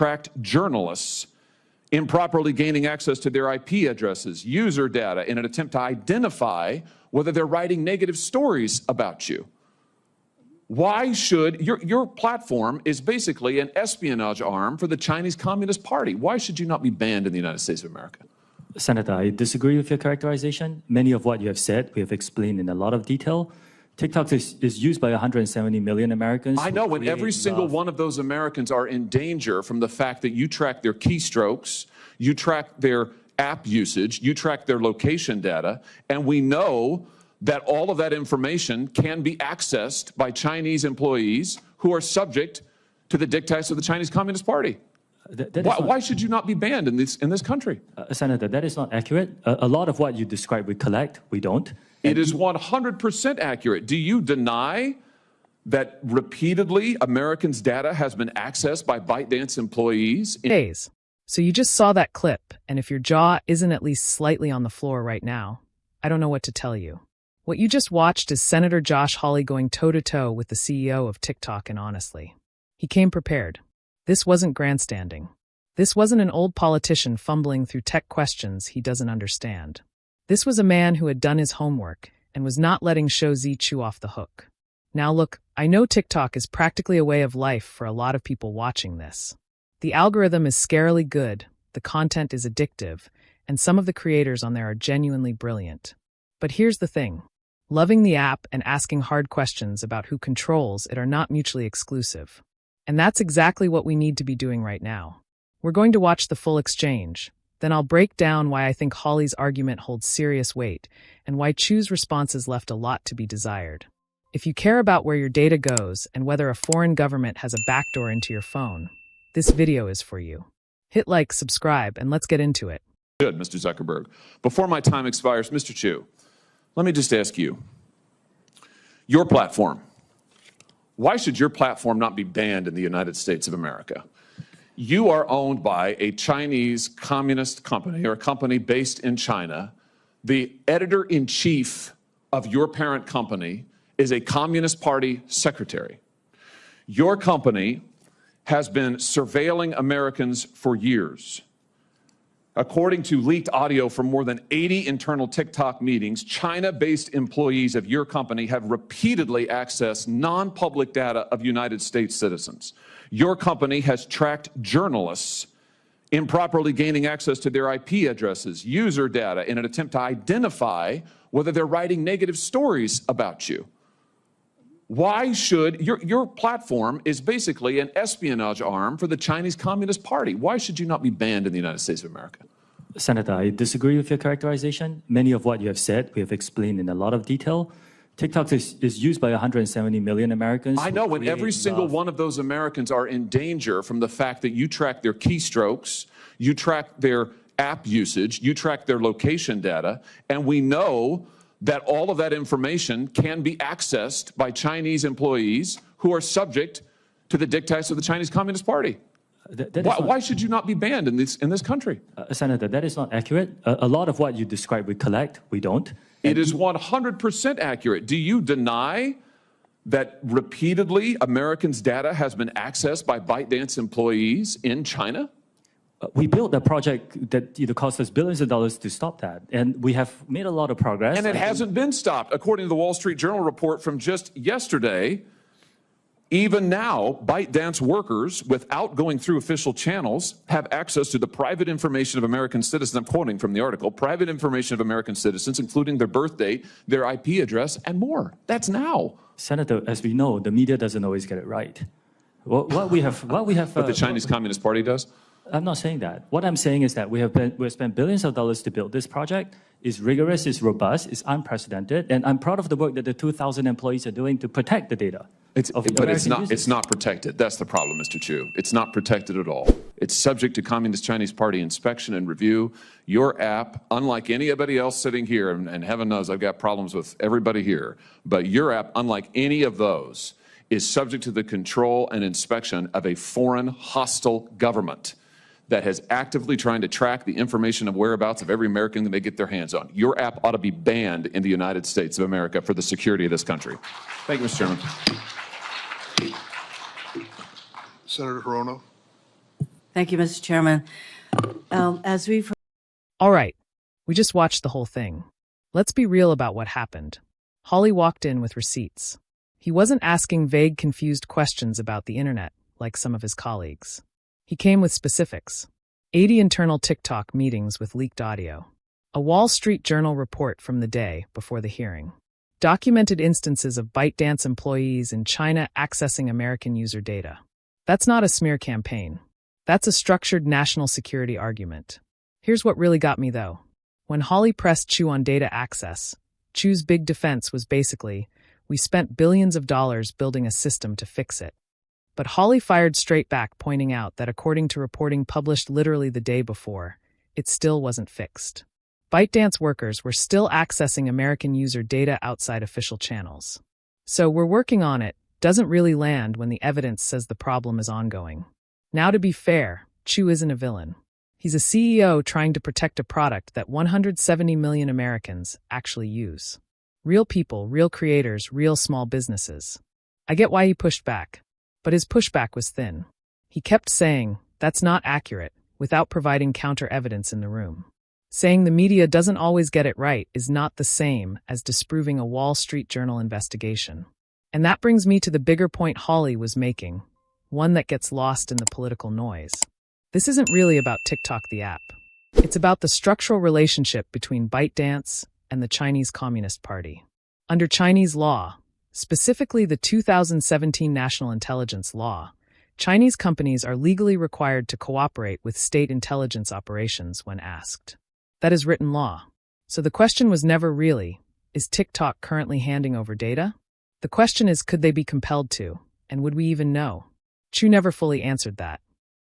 tracked journalists improperly gaining access to their IP addresses, user data, in an attempt to identify whether they're writing negative stories about you. Why should your platform is basically an espionage arm for the Chinese Communist Party? Why should you not be banned in the United States of America? Senator, I disagree with your characterization. Many of what you have said, we have explained in a lot of detail. TikTok is used by 170 million Americans. I know, and every single one of those Americans are in danger from the fact that you track their keystrokes, you track their app usage, you track their location data, and we know that all of that information can be accessed by Chinese employees who are subject to the dictates of the Chinese Communist Party. Why should you not be banned in this country? Senator, that is not accurate. A lot of what you describe we collect, we don't. It is 100% accurate. Do you deny that repeatedly Americans' data has been accessed by ByteDance employees? Days. So you just saw that clip, and if your jaw isn't at least slightly on the floor right now, I don't know what to tell you. What you just watched is Senator Josh Hawley going toe-to-toe with the CEO of TikTok, and honestly, he came prepared. This wasn't grandstanding. This wasn't an old politician fumbling through tech questions he doesn't understand. This was a man who had done his homework and was not letting Shou Zi chew off the hook. Now look, I know TikTok is practically a way of life for a lot of people watching this. The algorithm is scarily good, the content is addictive, and some of the creators on there are genuinely brilliant. But here's the thing. Loving the app and asking hard questions about who controls it are not mutually exclusive. And that's exactly what we need to be doing right now. We're going to watch the full exchange. Then I'll break down why I think Hawley's argument holds serious weight and why Chu's responses left a lot to be desired. If you care about where your data goes and whether a foreign government has a backdoor into your phone, this video is for you. Hit like, subscribe, and let's get into it. Good, Mr. Zuckerberg. Before my time expires, Mr. Chu, let me just ask you, your platform, why should your platform not be banned in the United States of America? You are owned by a Chinese communist company or a company based in China. The editor-in-chief of your parent company is a Communist Party secretary. Your company has been surveilling Americans for years. According to leaked audio from more than 80 internal TikTok meetings, China-based employees of your company have repeatedly accessed non-public data of United States citizens. Your company has tracked journalists improperly gaining access to their IP addresses, user data, in an attempt to identify whether they're writing negative stories about you. Why should your platform is basically an espionage arm for the Chinese Communist Party? Why should you not be banned in the United States of America? Senator, I disagree with your characterization. Many of what you have said, we have explained in a lot of detail. TikTok is used by 170 million Americans. I know, and every single one of those Americans are in danger from the fact that you track their keystrokes, you track their app usage, you track their location data, and we know that all of that information can be accessed by Chinese employees who are subject to the dictates of the Chinese Communist Party. Why should you not be banned in this country? Senator, that is not accurate. A lot of what you describe we collect, we don't. It is 100% accurate. Do you deny that repeatedly Americans' data has been accessed by ByteDance employees in China? We built a project that cost us billions of dollars to stop that, and we have made a lot of progress. And it hasn't been stopped. According to the Wall Street Journal report from just yesterday, even now, ByteDance workers, without going through official channels, have access to the private information of American citizens. I'm quoting from the article, private information of American citizens, including their birth date, their IP address, and more. That's now. Senator, as we know, the media doesn't always get it right. What we have. But the Chinese Communist Party does? I'm not saying that. What I'm saying is that we've spent billions of dollars to build this project. It's rigorous, it's robust, it's unprecedented, and I'm proud of the work that the 2,000 employees are doing to protect the data. But it's not protected. That's the problem, Mr. Chu. It's not protected at all. It's subject to Communist Chinese Party inspection and review. Your app, unlike anybody else sitting here, and heaven knows I've got problems with everybody here, but your app, unlike any of those, is subject to the control and inspection of a foreign hostile government that has actively trying to track the information of whereabouts of every American that they get their hands on. Your app ought to be banned in the United States of America for the security of this country. Thank you, Mr. Chairman. Senator Hirono. Thank you, Mr. Chairman. As we've All right, we just watched the whole thing. Let's be real about what happened. Hawley walked in with receipts. He wasn't asking vague, confused questions about the internet like some of his colleagues. He came with specifics. 80 internal TikTok meetings with leaked audio. A Wall Street Journal report from the day before the hearing. Documented instances of ByteDance employees in China accessing American user data. That's not a smear campaign. That's a structured national security argument. Here's what really got me, though. When Hawley pressed Chew on data access, Chew's big defense was basically, we spent billions of dollars building a system to fix it. But Hawley fired straight back, pointing out that according to reporting published literally the day before, it still wasn't fixed. ByteDance workers were still accessing American user data outside official channels. So we're working on it doesn't really land when the evidence says the problem is ongoing. Now, to be fair, Chew isn't a villain. He's a CEO trying to protect a product that 170 million Americans actually use. Real people, real creators, real small businesses. I get why he pushed back, but his pushback was thin. He kept saying, that's not accurate, without providing counter-evidence in the room. Saying the media doesn't always get it right is not the same as disproving a Wall Street Journal investigation. And that brings me to the bigger point Hawley was making, one that gets lost in the political noise. This isn't really about TikTok the app. It's about the structural relationship between ByteDance and the Chinese Communist Party. Under Chinese law, specifically the 2017 National Intelligence Law, Chinese companies are legally required to cooperate with state intelligence operations when asked. That is written law. So the question was never really, is TikTok currently handing over data? The question is, could they be compelled to, and would we even know? Chew never fully answered that.